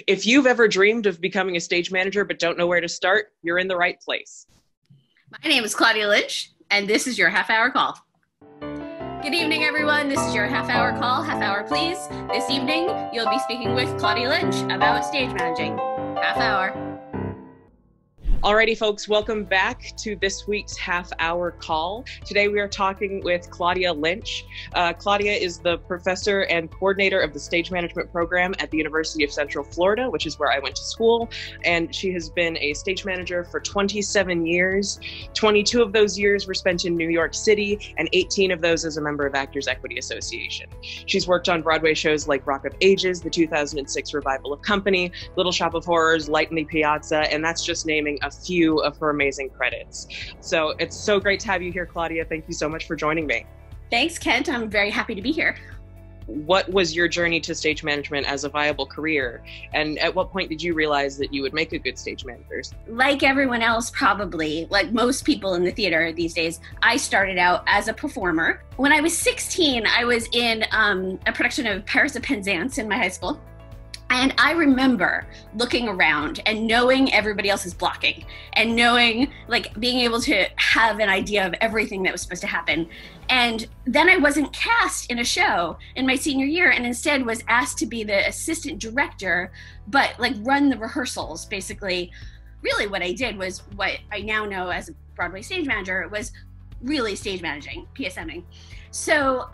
If you've ever dreamed of becoming a stage manager but don't know where to start, you're in the right place. My name is Claudia Lynch, and this is your half-hour call. Good evening, everyone. This is your half-hour call. Half hour, please. This evening, you'll be speaking with Claudia Lynch about stage managing. Half hour. Alrighty, folks, welcome back to this week's half-hour call. Today we are talking with Claudia Lynch. Claudia is the professor and coordinator of the stage management program at the University of Central Florida, which is where I went to school. And she has been a stage manager for 27 years. 22 of those years were spent in New York City, and 18 of those as a member of Actors Equity Association. She's worked on Broadway shows like Rock of Ages, the 2006 revival of Company, Little Shop of Horrors, Light in the Piazza, and that's just naming a few of her amazing credits. So it's so great to have you here, Claudia. Thank you so much for joining me. Thanks, Kent. I'm very happy to be here. What was your journey to stage management as a viable career? And at what point did you realize that you would make a good stage manager? Like everyone else, probably, like most people in the theater these days, I started out as a performer. When I was 16, I was in a production of Paris of Penzance in my high school. And I remember looking around and knowing everybody else is blocking and knowing, like, being able to have an idea of everything that was supposed to happen. And then I wasn't cast in a show in my senior year and instead was asked to be the assistant director, but like run the rehearsals. Basically, really what I did was what I now know as a Broadway stage manager was really stage managing, PSMing. So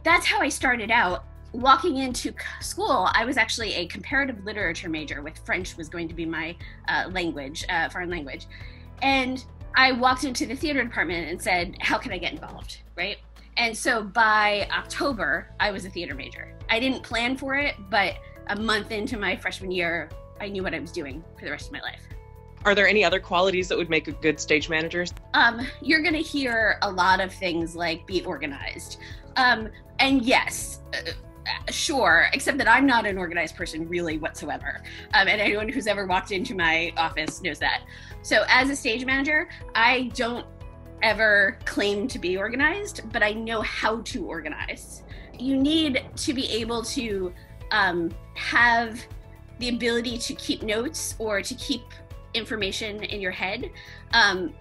that's how I started out. Walking into school, I was actually a comparative literature major with French was going to be my language, foreign language. And I walked into the theater department and said, how can I get involved, right? And so by October, I was a theater major. I didn't plan for it, but a month into my freshman year, I knew what I was doing for the rest of my life. Are there any other qualities that would make a good stage manager? You're gonna hear a lot of things like be organized. And yes, sure, except that I'm not an organized person really whatsoever. And anyone who's ever walked into my office knows that. So as a stage manager, I don't ever claim to be organized, but I know how to organize. You need to be able to have the ability to keep notes or to keep information in your head. I'm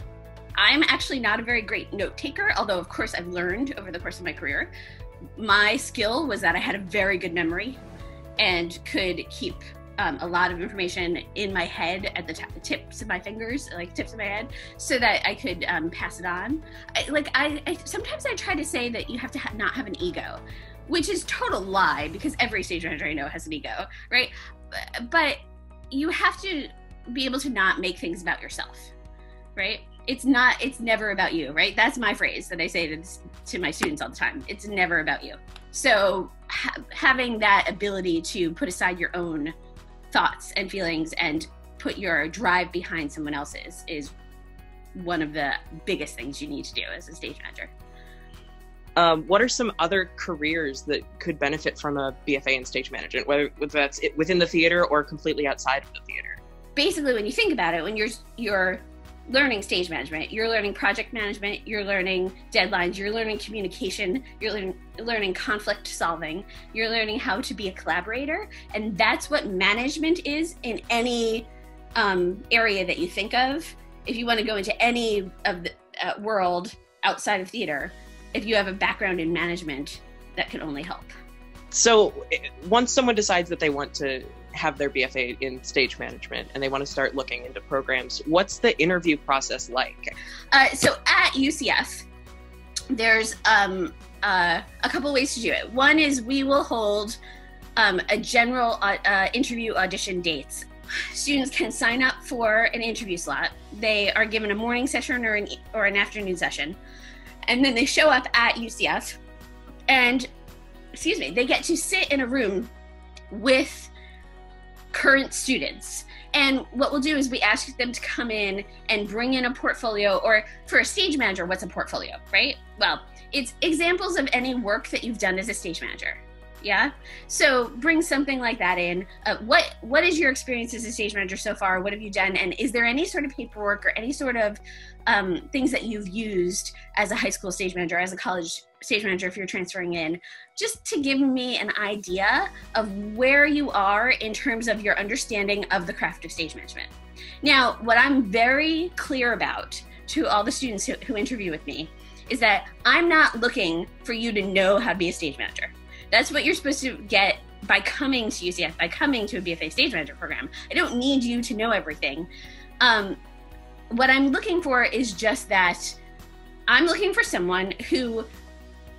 actually not a very great note taker, although of course I've learned over the course of my career. My skill was that I had a very good memory and could keep a lot of information in my head at the tips of my fingers, like tips of my head, so that I could pass it on. Sometimes I try to say that you have to not have an ego, which is total lie because every stage manager I know has an ego, right? But you have to be able to not make things about yourself, right? It's never about you, right? That's my phrase that I say to my students all the time. It's never about you. So having that ability to put aside your own thoughts and feelings and put your drive behind someone else's is one of the biggest things you need to do as a stage manager. What are some other careers that could benefit from a BFA in stage management, whether that's within the theater or completely outside of the theater? Basically, when you think about it, when you're learning stage management, you're learning project management, you're learning deadlines, you're learning communication, you're learning conflict solving, you're learning how to be a collaborator, and that's what management is in any area that you think of. If you want to go into any of the world outside of theater, if you have a background in management, that can only help. So once someone decides that they want to have their BFA in stage management and they want to start looking into programs, what's the interview process like? So at UCF, there's a couple ways to do it. One is we will hold a general interview audition dates. Students can sign up for an interview slot. They are given a morning session or an afternoon session, and then they show up at UCF and, they get to sit in a room with current students. And what we'll do is we ask them to come in and bring in a portfolio, or for a stage manager, what's a portfolio, right? Well, it's examples of any work that you've done as a stage manager. Yeah. So bring something like that in. What is your experience as a stage manager so far? What have you done? And is there any sort of paperwork or any sort of things that you've used as a high school stage manager, as a college stage manager, if you're transferring in, just to give me an idea of where you are in terms of your understanding of the craft of stage management. Now, what I'm very clear about to all the students who interview with me is that I'm not looking for you to know how to be a stage manager. That's what you're supposed to get by coming to UCF, by coming to a BFA stage manager program. I don't need you to know everything. What I'm looking for is just that I'm looking for someone who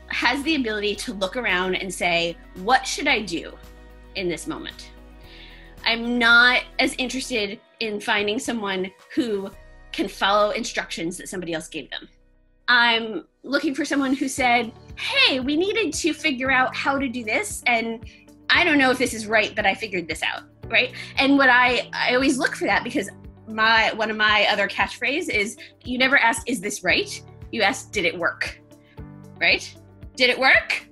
has the ability to look around and say, what should I do in this moment? I'm not as interested in finding someone who can follow instructions that somebody else gave them. I'm looking for someone who said, hey, we needed to figure out how to do this, and I don't know if this is right, but I figured this out, right? And what I always look for that, because one of my other catchphrases is, you never ask, is this right? You ask, did it work, right? Did it work?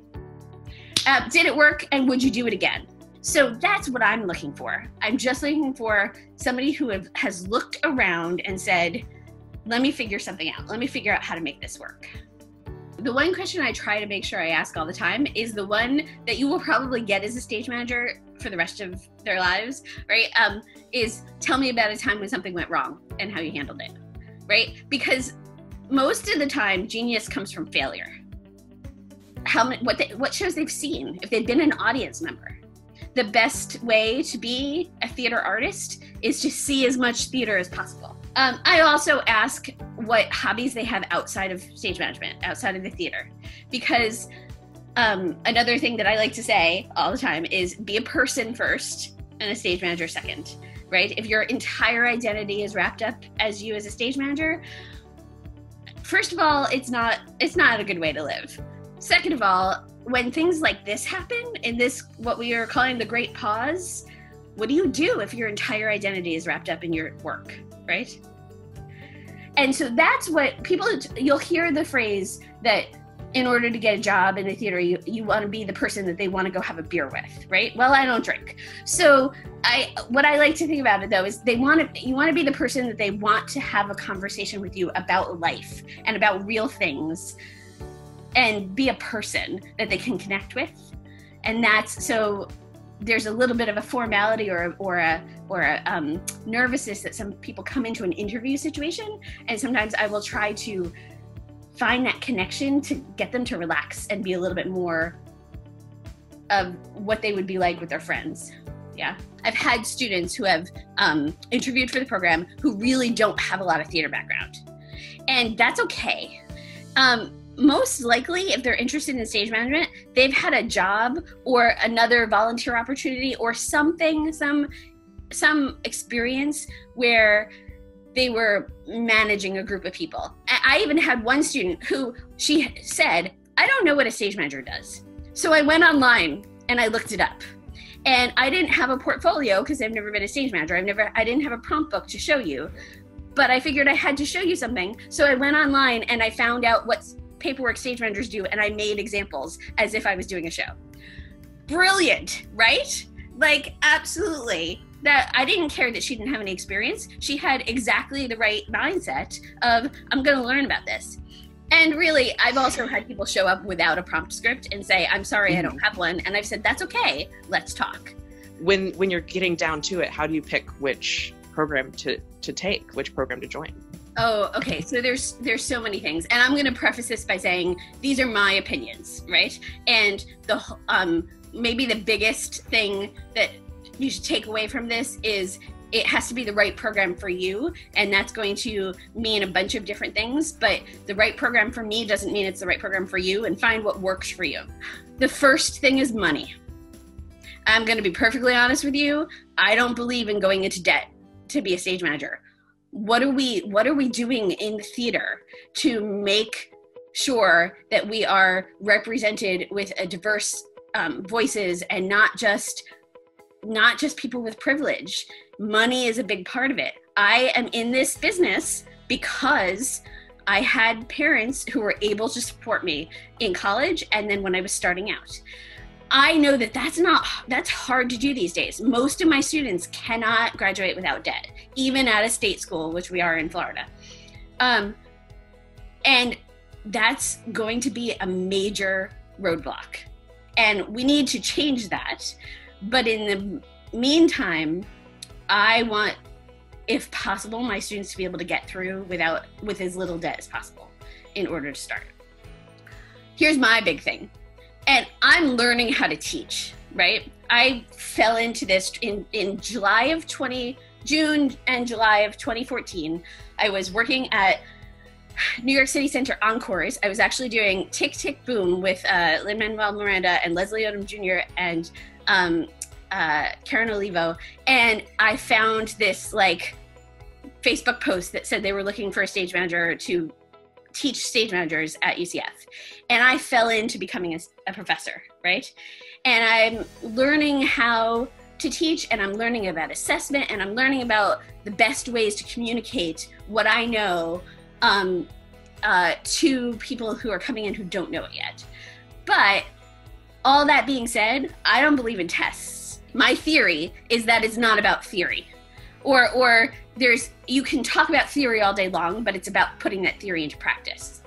Did it work, and would you do it again? So that's what I'm looking for. I'm just looking for somebody who has looked around and said, let me figure something out. Let me figure out how to make this work. The one question I try to make sure I ask all the time is the one that you will probably get as a stage manager for the rest of their lives, right? Is tell me about a time when something went wrong and how you handled it, right? Because most of the time, genius comes from failure. What shows they've seen, if they've been an audience member. The best way to be a theater artist is to see as much theater as possible. I also ask what hobbies they have outside of stage management, outside of the theater. Because another thing that I like to say all the time is be a person first and a stage manager second, right? If your entire identity is wrapped up as you as a stage manager, first of all, it's not a good way to live. Second of all, when things like this happen, in this, what we are calling the great pause, what do you do if your entire identity is wrapped up in your work, right? And so that's what people, you'll hear the phrase that in order to get a job in the theater, you want to be the person that they want to go have a beer with, right? Well, I don't drink. So what I like to think about it though is you want to be the person that they want to have a conversation with you about life and about real things, and be a person that they can connect with. And so there's a little bit of a formality or a nervousness that some people come into an interview situation. And sometimes I will try to find that connection to get them to relax and be a little bit more of what they would be like with their friends. Yeah. I've had students who have interviewed for the program who really don't have a lot of theater background. And that's okay. Most likely, if they're interested in stage management, they've had a job or another volunteer opportunity or something, some experience where they were managing a group of people. I even had one student who, she said, I don't know what a stage manager does. So I went online and I looked it up. And I didn't have a portfolio because I've never been a stage manager. I didn't have a prompt book to show you, but I figured I had to show you something. So I went online and I found out what paperwork stage managers do, and I made examples as if I was doing a show. Brilliant, right? Like, absolutely. That I didn't care that she didn't have any experience. She had exactly the right mindset of, I'm going to learn about this. And really, I've also had people show up without a prompt script and say, I'm sorry, I don't have one. And I've said, that's okay, let's talk. When you're getting down to it, how do you pick which program to take, which program to join? Oh, okay. So there's so many things, and I'm going to preface this by saying these are my opinions, right? And maybe the biggest thing that you should take away from this is it has to be the right program for you, and that's going to mean a bunch of different things. But the right program for me doesn't mean it's the right program for you. And find what works for you. The first thing is money. I'm going to be perfectly honest with you. I don't believe in going into debt to be a stage manager. What are we doing in the theater to make sure that we are represented with a diverse voices and not just people with privilege? Money is a big part of it. I am in this business because I had parents who were able to support me in college and then when I was starting out. I know that that's hard to do these days. Most of my students cannot graduate without debt, even at a state school, which we are in Florida. And that's going to be a major roadblock. And we need to change that. But in the meantime, I want, if possible, my students to be able to get through with as little debt as possible in order to start. Here's my big thing. And I'm learning how to teach, right? I fell into this in June and July of 2014. I was working at New York City Center Encores. I was actually doing Tick Tick Boom with Lin-Manuel Miranda and Leslie Odom Jr. and Karen Olivo. And I found this like Facebook post that said they were looking for a stage manager to teach stage managers at UCF. And I fell into becoming a professor, right? And I'm learning how to teach, and I'm learning about assessment, and I'm learning about the best ways to communicate what I know to people who are coming in who don't know it yet. But all that being said, I don't believe in tests. My theory is that it's not about theory. Or you can talk about theory all day long, but it's about putting that theory into practice.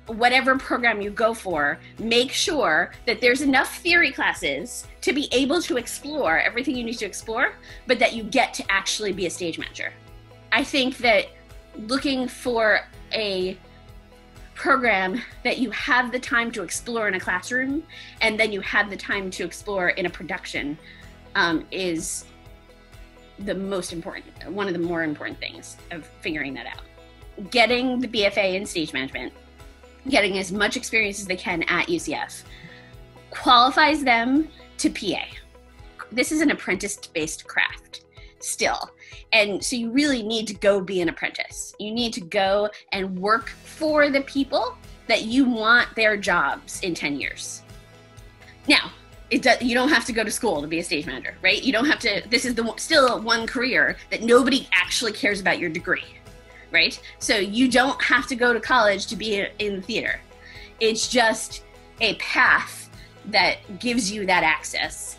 Whatever program you go for, make sure that there's enough theory classes to be able to explore everything you need to explore, but that you get to actually be a stage manager. I think that looking for a program that you have the time to explore in a classroom and then you have the time to explore in a production is the most important, one of the more important things of figuring that out. Getting the BFA in stage management, getting as much experience as they can at UCF, qualifies them to PA. This is an apprentice-based craft still. And so you really need to go be an apprentice. You need to go and work for the people that you want their jobs in 10 years. Now, you don't have to go to school to be a stage manager, right? You don't have to, this is still one career that nobody actually cares about your degree, right? So you don't have to go to college to be in theater. It's just a path that gives you that access.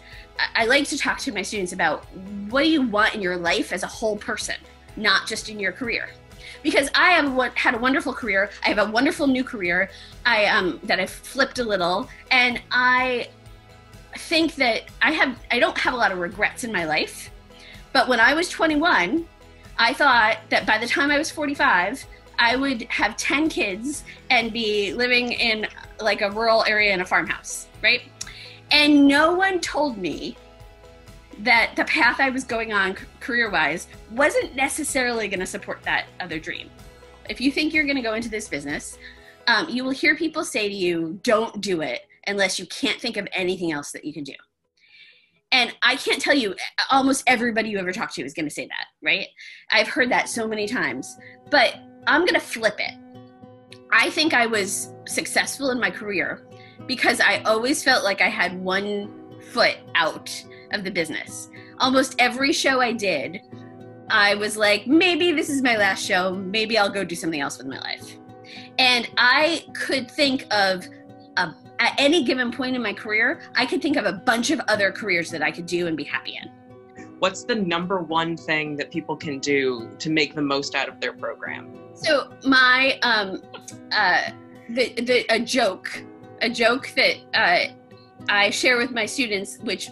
I like to talk to my students about what do you want in your life as a whole person, not just in your career. Because I have had a wonderful career. I have a wonderful new career that I've flipped a little, and I think that I don't have a lot of regrets in my life. But when I was 21, I thought that by the time I was 45, I would have 10 kids and be living in like a rural area in a farmhouse, right? And no one told me that the path I was going on career-wise wasn't necessarily going to support that other dream. If you think you're going to go into this business, you will hear people say to you, don't do it unless you can't think of anything else that you can do. And I can't tell you, almost everybody you ever talk to is going to say that, right? I've heard that so many times, but I'm going to flip it. I think I was successful in my career because I always felt like I had one foot out of the business. Almost every show I did, I was like, maybe this is my last show. Maybe I'll go do something else with my life. And I could think of, at any given point in my career, I could think of a bunch of other careers that I could do and be happy in. What's the number one thing that people can do to make the most out of their program? So my, a joke that I share with my students, which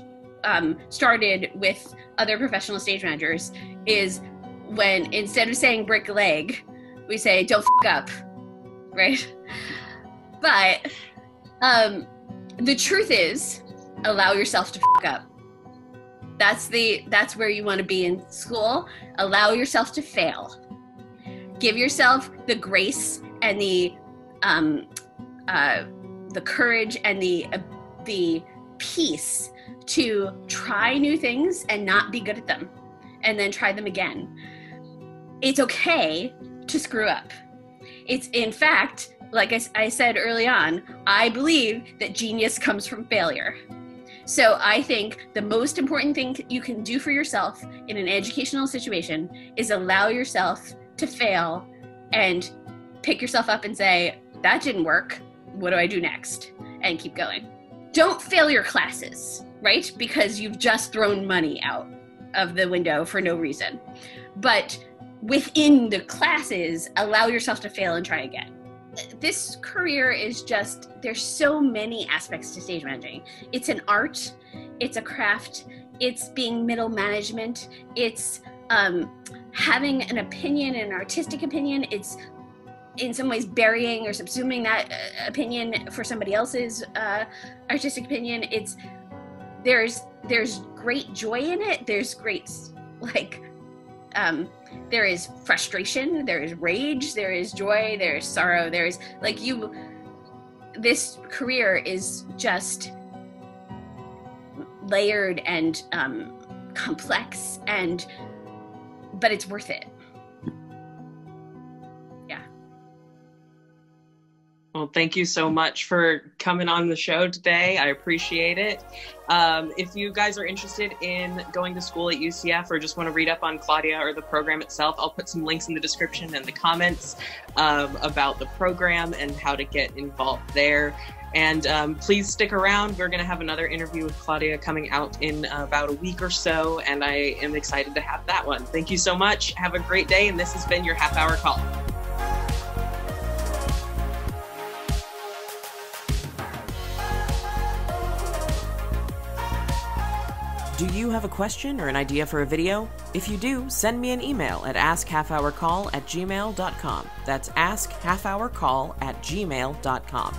started with other professional stage managers, is when instead of saying break a leg, we say don't f*** up, right? But the truth is, allow yourself to f*** up. That's where you want to be in school. Allow yourself to fail. Give yourself the grace and the courage and the peace to try new things and not be good at them, and then try them again. It's okay to screw up. It's, in fact, like I said early on, I believe that genius comes from failure. So I think the most important thing you can do for yourself in an educational situation is allow yourself to fail and pick yourself up and say, that didn't work. What do I do next? And keep going. Don't fail your classes, right? Because you've just thrown money out of the window for no reason. But within the classes, allow yourself to fail and try again. this career is just, there's so many aspects to stage managing. It's an art, it's a craft, it's being middle management, it's having an opinion, an artistic opinion, it's in some ways burying or subsuming that opinion for somebody else's artistic opinion. It's there's great joy in it. There's great there is frustration, there is rage, there is joy, there is sorrow, there is this career is just layered and complex, but it's worth it. Well, thank you so much for coming on the show today. I appreciate it. If you guys are interested in going to school at UCF or just want to read up on Claudia or the program itself, I'll put some links in the description and the comments about the program and how to get involved there. And please stick around. We're going to have another interview with Claudia coming out in about a week or so, and I am excited to have that one. Thank you so much. Have a great day, and this has been your half-hour call. Do you have a question or an idea for a video? If you do, send me an email at askhalfhourcall@gmail.com. That's askhalfhourcall@gmail.com.